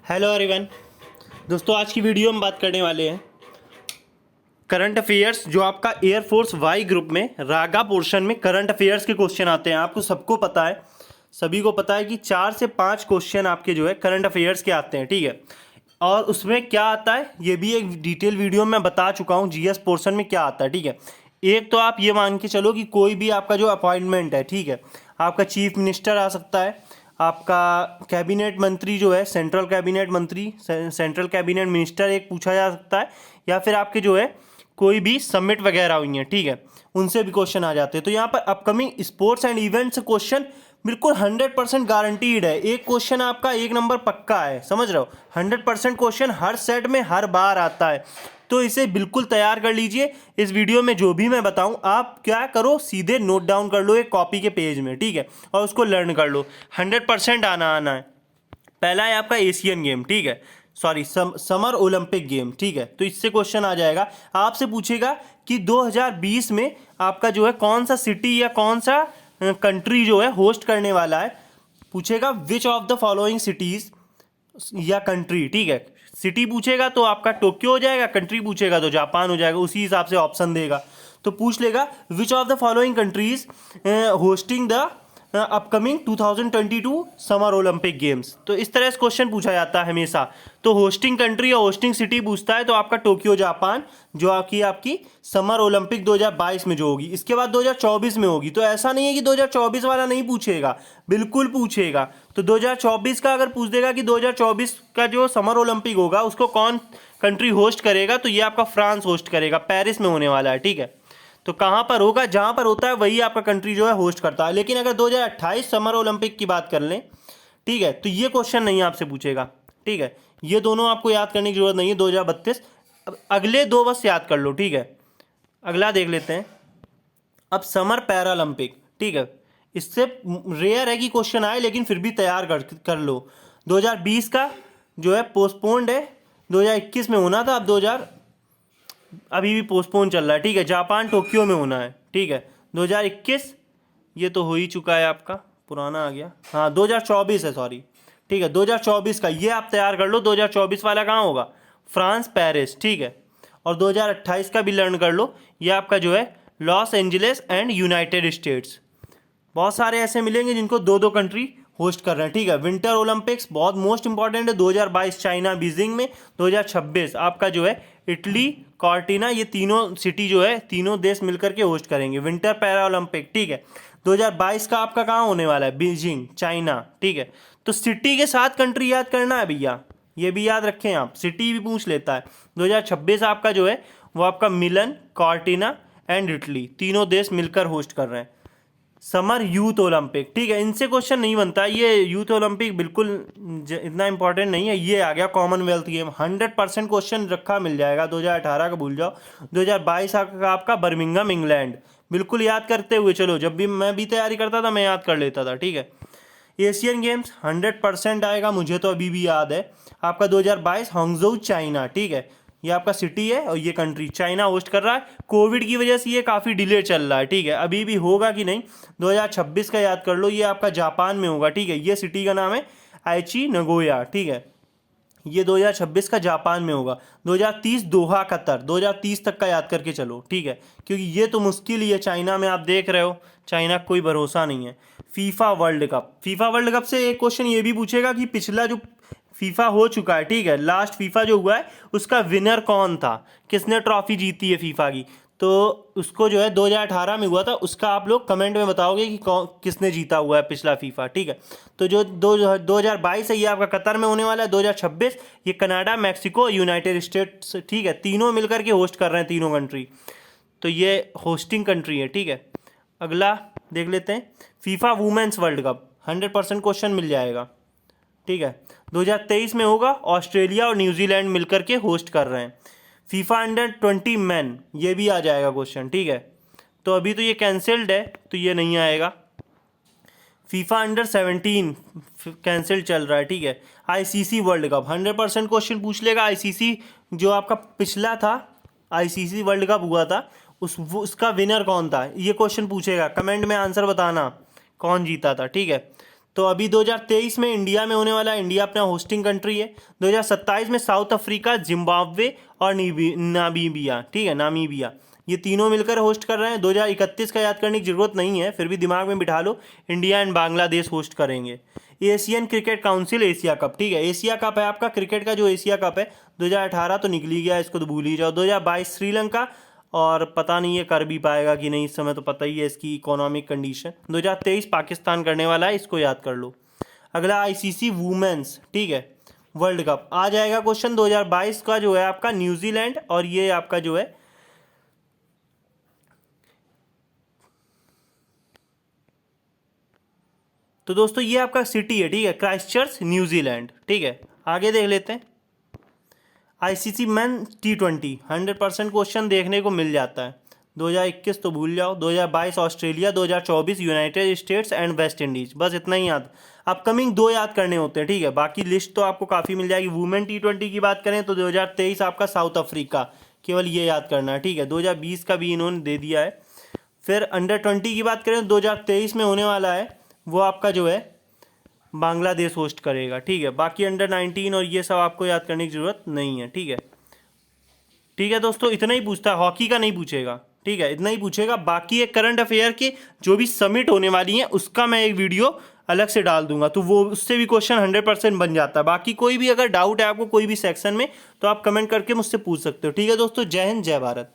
Hello everyone. दोस्तों आज की वीडियो में बात करने वाले हैं करंट अफेयर्स। जो आपका एयरफोर्स वाई ग्रुप में रागा पोर्शन में करंट अफेयर्स के क्वेश्चन आते हैं। आपको सबको पता है, सभी को पता है कि 4 से 5 क्वेश्चन आपके जो है करंट अफेयर्स के आते हैं, ठीक है। और उसमें क्या आता है ये भी एक डिटेल वीडियो में मैं बता चुका हूँ, जीएस पोर्शन में क्या आता है, ठीक है। एक तो आप ये मान के चलो कि कोई भी आपका जो अपॉइंटमेंट है, ठीक है, आपका चीफ मिनिस्टर आ सकता है, आपका कैबिनेट मंत्री जो है सेंट्रल कैबिनेट मंत्री, सेंट्रल कैबिनेट मिनिस्टर एक पूछा जा सकता है, या फिर आपके जो है कोई भी समिट वगैरह हुई हैं, ठीक है, उनसे भी क्वेश्चन आ जाते हैं। तो यहाँ पर upcoming sports and events question बिल्कुल 100% गारंटीड है। एक क्वेश्चन आपका 1 नंबर पक्का है, समझ रहे हो। 100% क्वेश्चन हर सेट में हर बार आता है, तो इसे बिल्कुल तैयार कर लीजिए। इस वीडियो में जो भी मैं बताऊं आप क्या करो, सीधे नोट डाउन कर लो एक कॉपी के पेज में, ठीक है, और उसको लर्न कर लो। 100% आना है। पहला है आपका एशियन गेम, ठीक है, सॉरी समर ओलंपिक गेम, ठीक है। तो इससे क्वेश्चन आ जाएगा, आपसे पूछेगा कि 2020 में आपका जो है कौन सा सिटी या कौन सा कंट्री जो है होस्ट करने वाला है। पूछेगा which of the following cities या कंट्री, ठीक है। सिटी पूछेगा तो आपका टोक्यो हो जाएगा, कंट्री पूछेगा तो जापान हो जाएगा, उसी हिसाब से ऑप्शन देगा। तो पूछ लेगा which of the following countries hosting the upcoming 2022 summer Olympic games. तो इस तरह से क्वेश्चन पूछा जाता है हमेशा। तो होस्टिंग कंट्री और होस्टिंग सिटी पूछता है तो आपका टोक्यो जापान जो आपकी समर ओलंपिक 2022 में जो होगी, इसके बाद 2024 में होगी। तो ऐसा नहीं है कि 2024 वाला नहीं पूछेगा, बिल्कुल पूछेगा। तो 2024 का अगर पूछ देगा कि 2024 का जो समर ओलंपिक होगा उसको कौन कंट्री होस्ट करेगा, तो ये आपका फ्रांस होस्ट करेगा, पेरिस में होने वाला है, ठीक है। तो कहाँ पर होगा, जहाँ पर होता है वही आपका कंट्री जो है होस्ट करता है। लेकिन अगर 2028 समर ओलंपिक की बात कर लें, ठीक है, तो ये क्वेश्चन नहीं आपसे पूछेगा, ठीक है। ये दोनों आपको याद करने की जरूरत नहीं है, 2032। अब अगले दो बस याद कर लो, ठीक है। अगला देख लेते हैं अब समर पैरालंपिक, ठीक है। इससे रेयर है कि क्वेश्चन आए, लेकिन फिर भी तैयार कर लो। 2020 का जो है पोस्टपोन्ड है, 2021 में होना था, अब 2000 अभी भी पोस्टपोन चल रहा है, ठीक है। जापान टोक्यो में होना है, ठीक है। 2021 ये तो हो ही चुका है, आपका पुराना आ गया, हाँ 2024 है, सॉरी, ठीक है। 2024 का ये आप तैयार कर लो। 2024 वाला कहाँ होगा, फ्रांस पेरिस, ठीक है। और 2028 का भी लर्न कर लो, ये आपका जो है Los Angeles and United states. बहुत सारे ऐसे मिलेंगे जिनको दो दो कंट्री होस्ट कर रहे हैं, ठीक है। विंटर ओलंपिक्स बहुत मोस्ट इंपॉर्टेंट है, 2022 चाइना बीजिंग में, 2026 आपका जो है इटली कॉर्टिना, ये तीनों सिटी जो है तीनों देश मिलकर के होस्ट करेंगे विंटर पैरा ओलंपिक, ठीक है। 2022 का आपका कहाँ होने वाला है, बीजिंग चाइना, ठीक है। तो सिटी के साथ कंट्री याद करना है भैया, ये भी याद रखें आप, सिटी भी पूछ लेता है। 2026 आपका जो है वो आपका मिलन कॉर्टिना एंड इटली तीनों देश मिलकर होस्ट कर रहे हैं समर यूथ ओलंपिक, ठीक है। इनसे क्वेश्चन नहीं बनता, ये यूथ ओलंपिक बिल्कुल इतना इंपॉर्टेंट नहीं है। ये आ गया कॉमनवेल्थ गेम, 100% क्वेश्चन रखा मिल जाएगा। 2018 का भूल जाओ, 2022 का आपका बर्मिंघम इंग्लैंड, बिल्कुल याद करते हुए चलो। जब भी मैं भी तैयारी करता था मैं याद कर लेता था, ठीक है। एशियन गेम्स 100% आएगा, मुझे तो अभी भी याद है आपका 2022 हांगझोउ चाइना, ठीक है। ये आपका सिटी है और ये कंट्री चाइना होस्ट कर रहा है। कोविड की वजह से ये काफ़ी डिले चल रहा है, ठीक है। अभी भी होगा कि नहीं 2026 का याद कर लो, ये आपका जापान में होगा, ठीक है। ये सिटी का नाम है आइची नगोया, ठीक है। ये 2026 का जापान में होगा। 2030 दोहा कतर, 2030 तक का याद करके चलो, ठीक है, क्योंकि ये तो मुश्किल ही है। चाइना में आप देख रहे हो, चाइना का कोई भरोसा नहीं है। FIFA world cup, FIFA world cup से एक क्वेश्चन ये भी पूछेगा कि पिछला जो फीफा हो चुका है, ठीक है, लास्ट फीफा जो हुआ है उसका विनर कौन था, किसने ट्रॉफी जीती है फीफा की। तो उसको जो है 2018 में हुआ था, उसका आप लोग कमेंट में बताओगे कि किसने जीता हुआ है पिछला फीफा, ठीक है। तो जो 2022 है ये आपका कतर में होने वाला है। 2026 ये कनाडा मैक्सिको यूनाइटेड स्टेट्स, ठीक है, तीनों मिलकर के होस्ट कर रहे हैं, तीनों कंट्री। तो ये होस्टिंग कंट्री है, ठीक है। अगला देख लेते हैं FIFA women's world cup, 100% question मिल जाएगा, ठीक है। 2023 में होगा, ऑस्ट्रेलिया और न्यूजीलैंड मिलकर के होस्ट कर रहे हैं। फीफा अंडर 20 मैन, ये भी आ जाएगा क्वेश्चन, ठीक है। तो अभी तो ये कैंसिल्ड है तो ये नहीं आएगा। फीफा अंडर 17 कैंसिल चल रहा है, ठीक है। आईसीसी वर्ल्ड कप 100% क्वेश्चन पूछ लेगा। आईसीसी जो आपका पिछला था, आईसीसी वर्ल्ड कप हुआ था, उसका विनर कौन था, ये क्वेश्चन पूछेगा। कमेंट में आंसर बताना कौन जीता था, ठीक है। तो अभी 2023 में इंडिया में होने वाला है, इंडिया अपना होस्टिंग कंट्री है। 2027 में साउथ अफ्रीका, जिम्बाब्वे और नामीबिया, ठीक है, नामीबिया, ये तीनों मिलकर होस्ट कर रहे हैं। 2031 का याद करने की जरूरत नहीं है, फिर भी दिमाग में बिठा लो, इंडिया एंड बांग्लादेश होस्ट करेंगे। Asian cricket council Asia cup, ठीक है, एशिया कप है आपका क्रिकेट का, जो एशिया कप है। 2018 तो निकल ही गया, इसको तो भूल ही जाओ। 2022 श्रीलंका, और पता नहीं ये कर भी पाएगा कि नहीं, इस समय तो पता ही है इसकी इकोनॉमिक कंडीशन। 2023 पाकिस्तान करने वाला है, इसको याद कर लो। अगला आईसीसी वुमेन्स, ठीक है, वर्ल्ड कप आ जाएगा क्वेश्चन। 2022 का जो है आपका न्यूजीलैंड, और ये आपका जो है तो दोस्तों ये आपका सिटी है, ठीक है, क्राइस्टचर्च, न्यूजीलैंड, ठीक है। आगे देख लेते हैं। आईसीसी मैन T20 100% क्वेश्चन देखने को मिल जाता है। 2021 तो भूल जाओ। 2022 Australia, 2024 United states and West Indies, बस इतना ही याद। अपकमिंग 2 याद करने होते हैं, ठीक है, बाकी लिस्ट तो आपको काफ़ी मिल जाएगी। वुमेन T20 की बात करें तो 2023 आपका साउथ अफ्रीका, केवल ये याद करना है, ठीक है। 2020 का भी इन्होंने दे दिया है। फिर अंडर 20 की बात करें तो 2023 में होने वाला है, वो आपका जो है बांग्लादेश होस्ट करेगा, ठीक है। बाकी अंडर 19 और ये सब आपको याद करने की ज़रूरत नहीं है, ठीक है। ठीक है दोस्तों, इतना ही पूछता है, हॉकी का नहीं पूछेगा, ठीक है, इतना ही पूछेगा। बाकी एक करंट अफेयर की जो भी समिट होने वाली है उसका मैं एक वीडियो अलग से डाल दूंगा, तो वो उससे भी क्वेश्चन 100% बन जाता है। बाकी कोई भी अगर डाउट है आपको कोई भी सेक्शन में, तो आप कमेंट करके मुझसे पूछ सकते हो। ठीक है दोस्तों, जय हिंद, जय भारत।